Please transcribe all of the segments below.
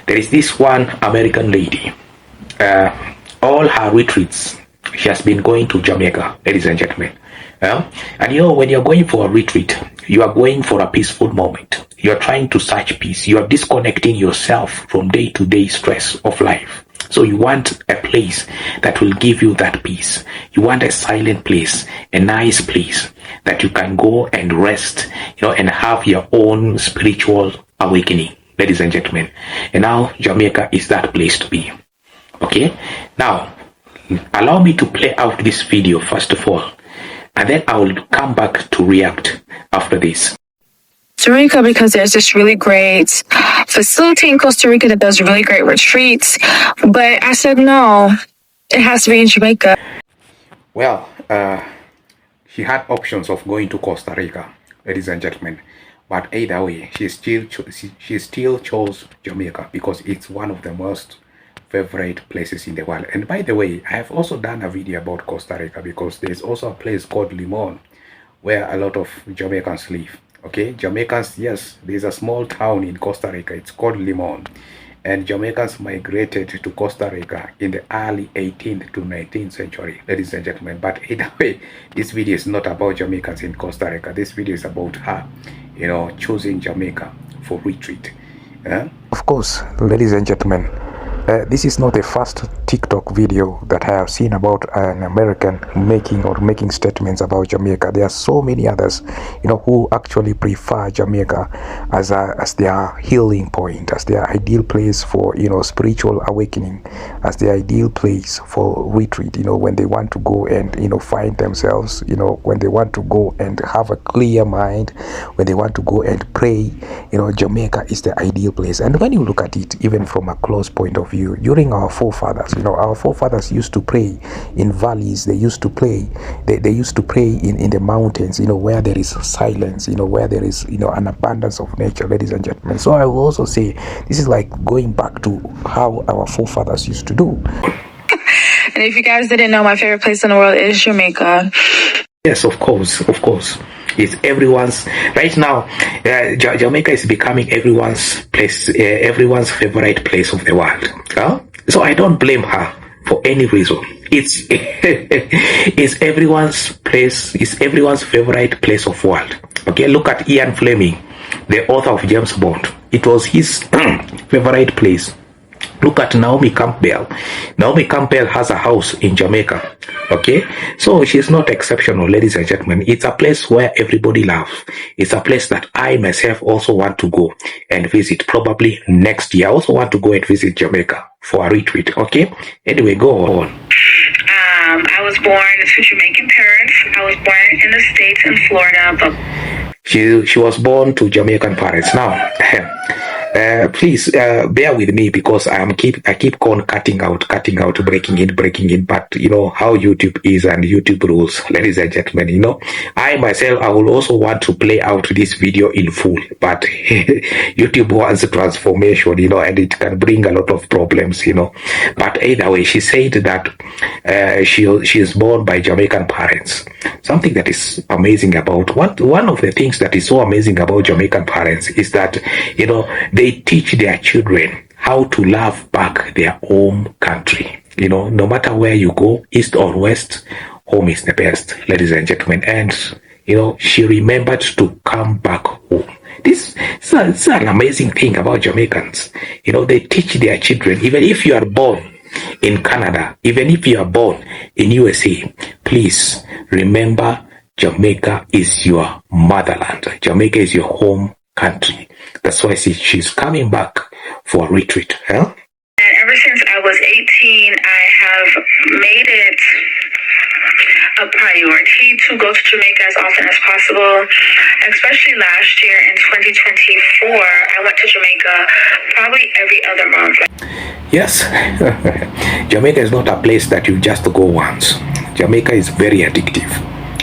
There is this one American lady. All her retreats, she has been going to Jamaica, ladies and gentlemen. And when you're going for a retreat, you are going for a peaceful moment. You are trying to search peace. You are disconnecting yourself from day-to-day stress of life. So you want a place that will give you that peace. You want a silent place, a nice place that you can go and rest, and have your own spiritual awakening, ladies and gentlemen. And now Jamaica is that place to be. Okay, now allow me to play out this video first of all, and then I will come back to react after this. Costa Rica, because there's this really great facility in Costa Rica that does really great retreats, but I said no, it has to be in Jamaica. Well, she had options of going to Costa Rica, ladies and gentlemen, but either way, she still chose Jamaica because it's one of the most favorite places in the world. And by the way, I have also done a video about Costa Rica because there's also a place called Limon where a lot of Jamaicans live. Okay, Jamaicans, yes, there's a small town in Costa Rica, it's called Limon, and Jamaicans migrated to Costa Rica in the early 18th to 19th century, ladies and gentlemen. But either way, this video is not about Jamaicans in Costa Rica. This video is about her, choosing Jamaica for retreat. Of course, ladies and gentlemen, this is not the first TikTok video that I have seen about an American making statements about Jamaica. There are so many others, who actually prefer Jamaica as their healing point, as their ideal place for, spiritual awakening, as their ideal place for retreat, when they want to go and, find themselves, when they want to go and have a clear mind, when they want to go and pray, Jamaica is the ideal place. And when you look at it, even from a close point of view, during our forefathers, our forefathers used to pray in valleys. They used to pray. They used to pray in the mountains, where there is silence, where there is, an abundance of nature, ladies and gentlemen. So I will also say this is like going back to how our forefathers used to do. And if you guys didn't know, my favorite place in the world is Jamaica. Yes, of course. It's everyone's right now. Jamaica is becoming everyone's place, everyone's favorite place of the world. So I don't blame her for any reason. It's everyone's place. It's everyone's favorite place of world. Okay, look at Ian Fleming, the author of James Bond. It was his favorite place. Look at Naomi Campbell. Naomi Campbell has a house in Jamaica. Okay, so she's not exceptional, ladies and gentlemen. It's a place where everybody loves. It's a place that I myself also want to go and visit. Probably next year, I also want to go and visit Jamaica for a retreat. Okay, anyway, go on. I was born to Jamaican parents. I was born in the States in Florida, but she was born to Jamaican parents. Now, please bear with me because I keep on cutting out, breaking in. But how YouTube is and YouTube rules, ladies and gentlemen. I myself, I will also want to play out this video in full, but YouTube wants a transformation, and it can bring a lot of problems, But either way, she said that she is born by Jamaican parents. Something that is amazing about one of the things that is so amazing about Jamaican parents is that they teach their children how to love back their home country. No matter where you go, east or west, home is the best, ladies and gentlemen. And she remembered to come back home. This is an amazing thing about Jamaicans. They teach their children, even if you are born in Canada, even if you are born in USA, please remember Jamaica is your motherland. Jamaica is your home country. That's why she's coming back for a retreat. And ever since I was 18, I have made it a priority to go to Jamaica as often as possible. Especially last year in 2024, I went to Jamaica probably every other month. Yes, Jamaica is not a place that you just go once. Jamaica is very addictive.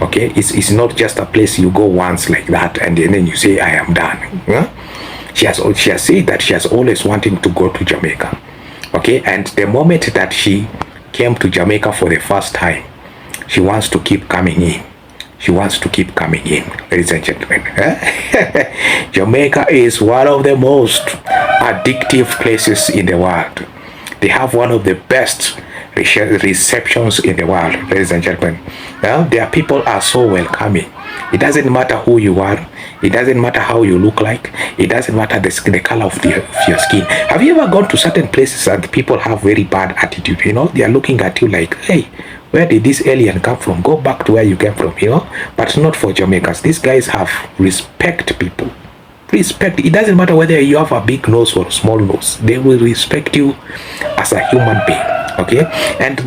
Okay, it's not just a place you go once like that and then you say I am done. She has said that she has always wanted to go to Jamaica. Okay, and the moment that she came to Jamaica for the first time, she wants to keep coming in. she wants to keep coming in, ladies and gentlemen. Jamaica is one of the most addictive places in the world. They have one of the best receptions in the world, ladies and gentlemen. Their people are so welcoming. It doesn't matter who you are. It doesn't matter how you look like. It doesn't matter the color of your skin. Have you ever gone to certain places and people have very bad attitude? They are looking at you like, hey, where did this alien come from? Go back to where you came from, But not for Jamaicans. These guys have respect people. Respect. It doesn't matter whether you have a big nose or a small nose. They will respect you as a human being. Okay? And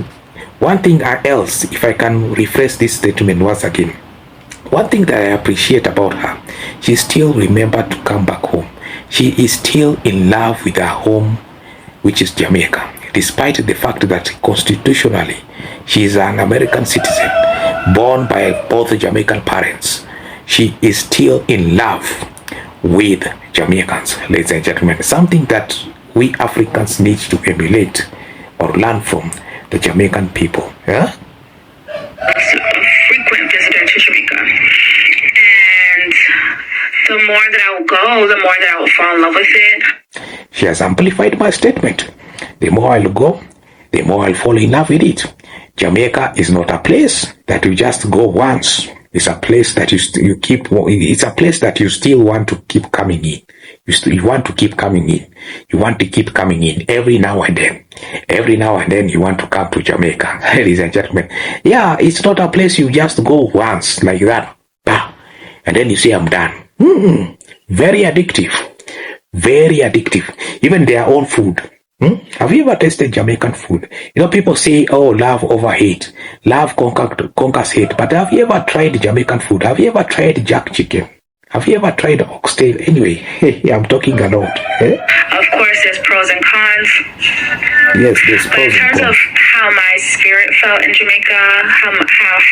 one thing else, if I can rephrase this statement once again, one thing that I appreciate about her, she still remembered to come back home. She is still in love with her home, which is Jamaica, despite the fact that constitutionally she is an American citizen, born by both Jamaican parents. She is still in love with Jamaicans, ladies and gentlemen. Something that we Africans need to emulate or learn from the Jamaican people. Yeah? Frequent visitor to Jamaica, and the more that I will go, the more that I will fall in love with it. She has amplified my statement. The more I'll go, the more I'll fall in love with it. Jamaica is not a place that you just go once. It's a place that you keep. It's a place that you still want to keep coming in. You want to keep coming in. You want to keep coming in every now and then. Every now and then you want to come to Jamaica, ladies and gentlemen. Yeah, it's not a place you just go once like that, and then you say I'm done. Very addictive. Very addictive. Even their own food. Have you ever tasted Jamaican food? People say, oh, love over hate. Love conquers hate. But have you ever tried Jamaican food? Have you ever tried jack chicken? Have you ever tried oxtail? Anyway, I'm talking a lot. Of course, there's pros and cons. Yes, there's pros and cons. But in terms of how my spirit felt in Jamaica, how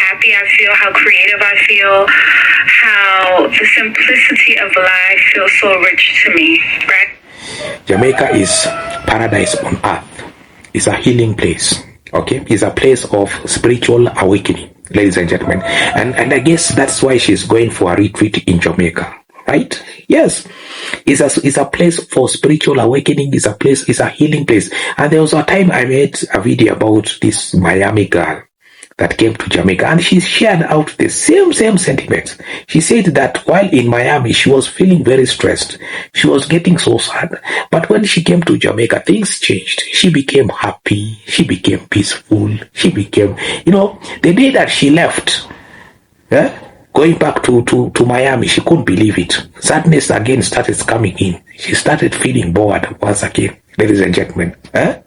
happy I feel, how creative I feel, how the simplicity of life feels so rich to me, right? Jamaica is paradise on earth. It's a healing place. Okay, it's a place of spiritual awakening, ladies and gentlemen. And I guess that's why she's going for a retreat in Jamaica, right? Yes, it's a place for spiritual awakening. It's a healing place. And there was a time I made a video about this Miami girl that came to Jamaica, and she shared out the same sentiments. She said that while in Miami, she was feeling very stressed. She was getting so sad. But when she came to Jamaica, things changed. She became happy. She became peaceful. She became, the day that she left, going back to Miami, she couldn't believe it. Sadness again started coming in. She started feeling bored once again, ladies and gentlemen. And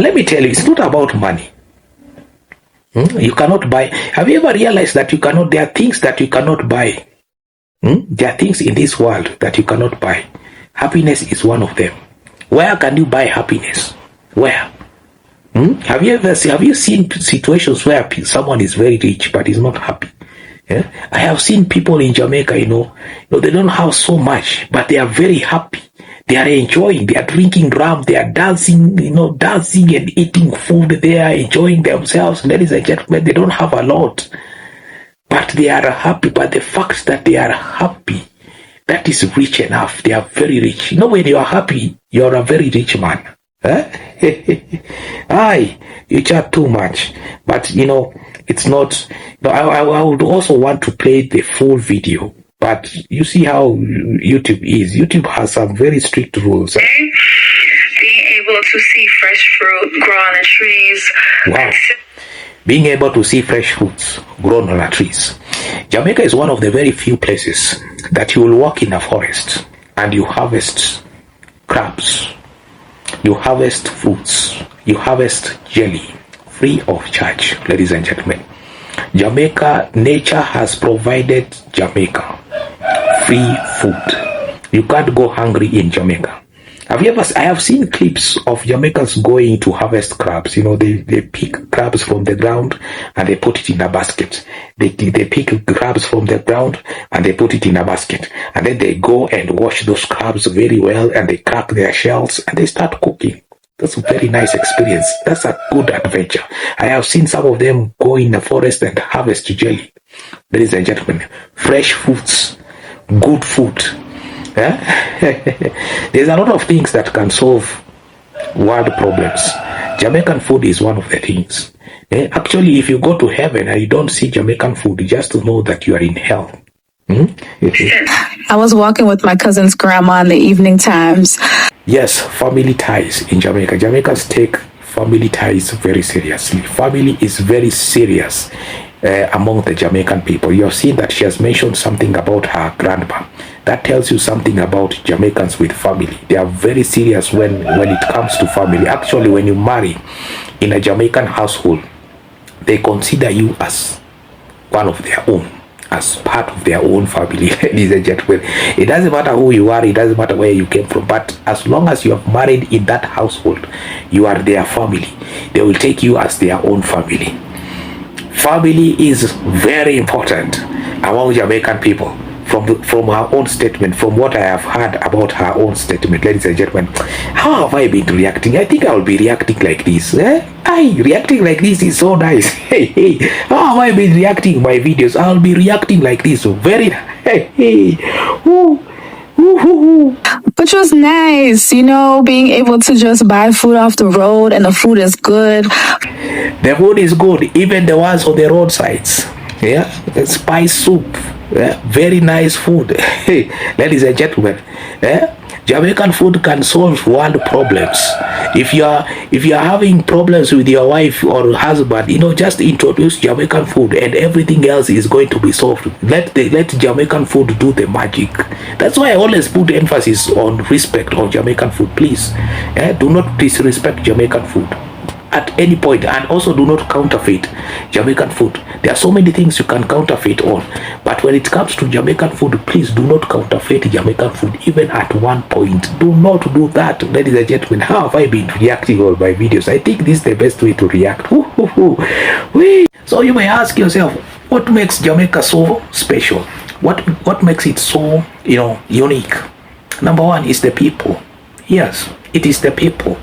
let me tell you, it's not about money. You cannot buy. Have you ever realized that there are things that you cannot buy? There are things in this world that you cannot buy. Happiness is one of them. Where can you buy happiness? Where? Have you seen situations where someone is very rich but is not happy? Yeah? I have seen people in Jamaica, they don't have so much, but they are very happy. They are enjoying, they are drinking rum, they are dancing, dancing and eating food. They are enjoying themselves. Ladies and gentlemen, they don't have a lot, but they are happy. But the fact that they are happy, that is rich enough. They are very rich. When you are happy, you are a very rich man. Aye, you chat too much. But, it's not. I would also want to play the full video. But you see how YouTube is. YouTube has some very strict rules. Being able to see fresh fruit grow on the trees. Wow. Being able to see fresh fruits grown on the trees. Jamaica is one of the very few places that you will walk in a forest and you harvest crabs. You harvest fruits. You harvest jelly free of charge, ladies and gentlemen. Jamaica, nature has provided Jamaica free food. You can't go hungry in Jamaica. I have seen clips of Jamaicans going to harvest crabs. They pick crabs from the ground and they put it in a basket. They pick crabs from the ground and they put it in a basket. And then they go and wash those crabs very well and they crack their shells and they start cooking. That's a very nice experience. That's a good adventure. I have seen some of them go in the forest and harvest jelly. Ladies and gentlemen, fresh foods, good food. Yeah? There's a lot of things that can solve world problems. Jamaican food is one of the things. Actually, if you go to heaven and you don't see Jamaican food, just to know that you are in hell. I was walking with my cousin's grandma in the evening times. Yes, family ties in Jamaica. Jamaicans take family ties very seriously. Family is very serious among the Jamaican people. You have seen that she has mentioned something about her grandpa. That tells you something about Jamaicans with family. They are very serious when it comes to family. Actually, when you marry in a Jamaican household, they consider you as one of their own, as part of their own family. Ladies and gentlemen, it doesn't matter who you are, it doesn't matter where you came from, but as long as you have married in that household, you are their family. They will take you as their own family. Family is very important among Jamaican people. From her own statement, from what I have heard about her own statement, ladies and gentlemen, how have I been reacting? I think I will be reacting like this. Reacting like this is so nice. Hey, how have I been reacting my videos? I'll be reacting like this. Very, Which was nice, being able to just buy food off the road and the food is good. The food is good, even the ones on the roadsides. Yeah, the spice soup. Yeah, very nice food. Ladies and gentlemen, Jamaican food can solve world problems. If you are having problems with your wife or husband, just introduce Jamaican food and everything else is going to be solved. Let Jamaican food do the magic. That's why I always put emphasis on respect on Jamaican food. Please, do not disrespect Jamaican food at any point, and also do not counterfeit Jamaican food. There are so many things you can counterfeit on, but when it comes to Jamaican food, please do not counterfeit Jamaican food even at one point. Do not do that. Ladies and gentlemen, how have I been reacting on my videos? I think this is the best way to react. So you may ask yourself, what makes Jamaica so special? What makes it so unique? Number one is the people. Yes, it is the people.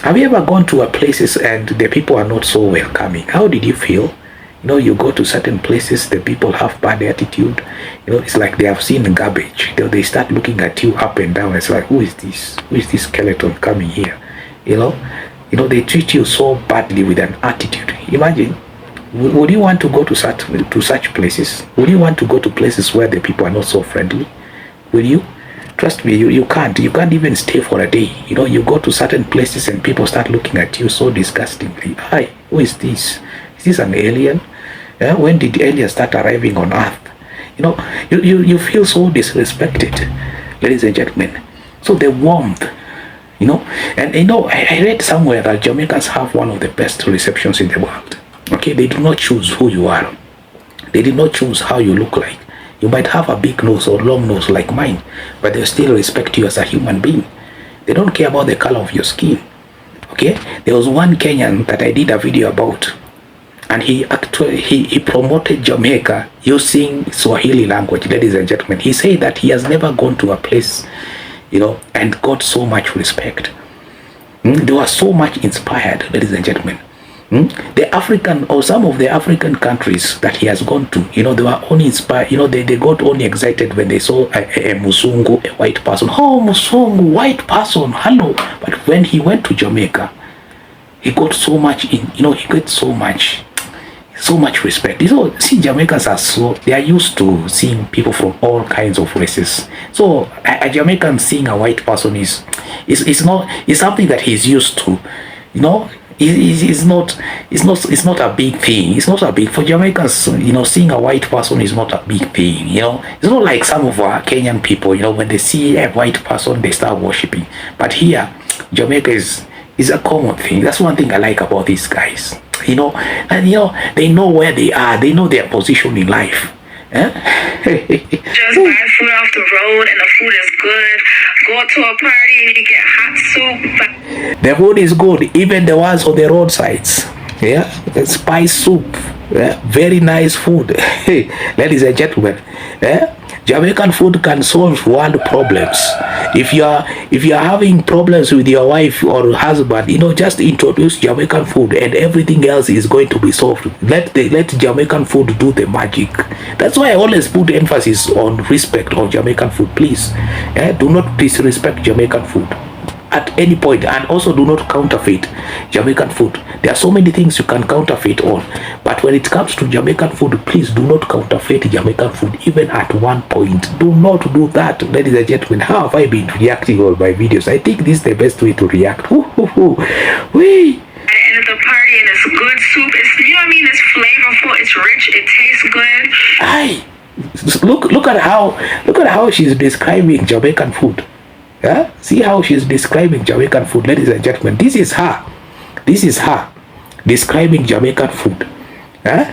Have you ever gone to a places and the people are not so welcoming? How did you feel? You go to certain places, the people have bad attitude. It's like they have seen garbage. They start looking at you up and down. It's like, who is this? Who is this skeleton coming here? They treat you so badly with an attitude. Imagine, would you want to go to such places? Would you want to go to places where the people are not so friendly? Will you? Trust me, you can't even stay for a day. You go to certain places and people start looking at you so disgustingly. Hi, who is this? Is this an alien? When did aliens start arriving on Earth? You feel so disrespected, ladies and gentlemen. So the warmth, and I read somewhere that Jamaicans have one of the best receptions in the world. Okay, they do not choose who you are. They did not choose how you look like. You might have a big nose or long nose like mine, but they still respect you as a human being. They don't care about the color of your skin. Okay? There was one Kenyan that I did a video about, and he promoted Jamaica using Swahili language, ladies and gentlemen. He said that he has never gone to a place, and got so much respect. They were so much inspired, ladies and gentlemen. The African or some of the African countries that he has gone to, they were only inspired, they got only excited when they saw a Musungu, a white person. Oh, Musungu, white person, hello. But when he went to Jamaica, he got so much he got so much respect. See, Jamaicans they are used to seeing people from all kinds of races. So a Jamaican seeing a white person is something that he's used to, It's not a big thing. It's not a big for Jamaicans. Seeing a white person is not a big thing. It's not like some of our Kenyan people. When they see a white person, they start worshiping. But here, Jamaica is a common thing. That's one thing I like about these guys. And they know where they are. They know their position in life. Just buy food off the road and the food is good. Go to a party and you get hot soup. The food is good, even the ones on the roadsides. Yeah, the spice soup. Yeah, very nice food. Ladies and gentlemen, Jamaican food can solve world problems. If you're having problems with your wife or husband, just introduce Jamaican food and everything else is going to be solved. Let Jamaican food do the magic. That's why I always put emphasis on respect on Jamaican food. Please, do not disrespect Jamaican food at any point, and also do not counterfeit Jamaican food. There are so many things you can counterfeit on, but when it comes to Jamaican food, please do not counterfeit Jamaican food even at one point. Do not do that, ladies and gentlemen. How have I been reacting on my videos? I think this is the best way to react. Wee. At the end of the party, and it's good soup. It's, you know what I mean? It's flavorful. It's rich. It tastes good. Look at how she's describing Jamaican food. Yeah? See how she's describing Jamaican food, ladies and gentlemen. This is her describing Jamaican food. Huh?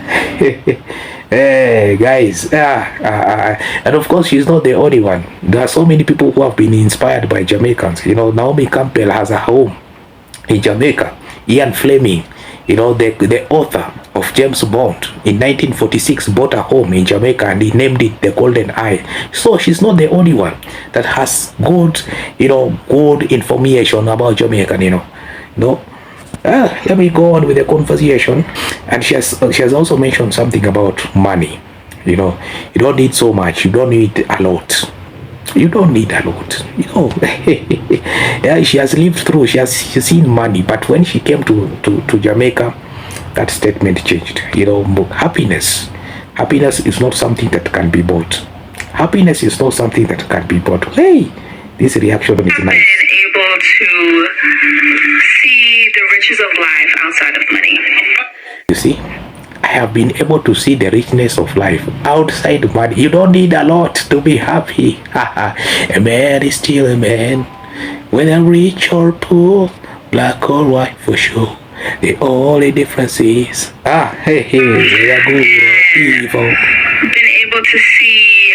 Hey, guys. And of course, she's not the only one. There are so many people who have been inspired by Jamaicans. Naomi Campbell has a home in Jamaica. Ian Fleming, the author of James Bond in 1946 bought a home in Jamaica and he named it the Golden Eye. So she's not the only one that has good information about Jamaican. Let me go on with the conversation. And she has also mentioned something about money. You don't need so much. You don't need a lot. You don't need a lot. Yeah, she has lived through. She's seen money, but when she came to Jamaica, that statement changed. Happiness is not something that can be bought. Happiness is not something that can be bought. Hey, this reaction is nice. Been able to see the riches of life outside of money. You see, I have been able to see the richness of life outside money. You don't need a lot to be happy. A man is still a man, whether rich or poor, black or white for sure. The only difference is they are good or evil. Been able to see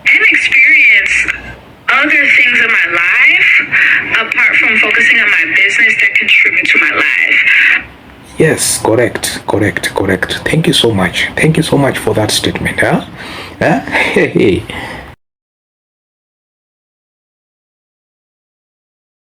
and experience other things in my life apart from focusing on my business that contribute to my life. Yes, correct. Thank you so much for that statement.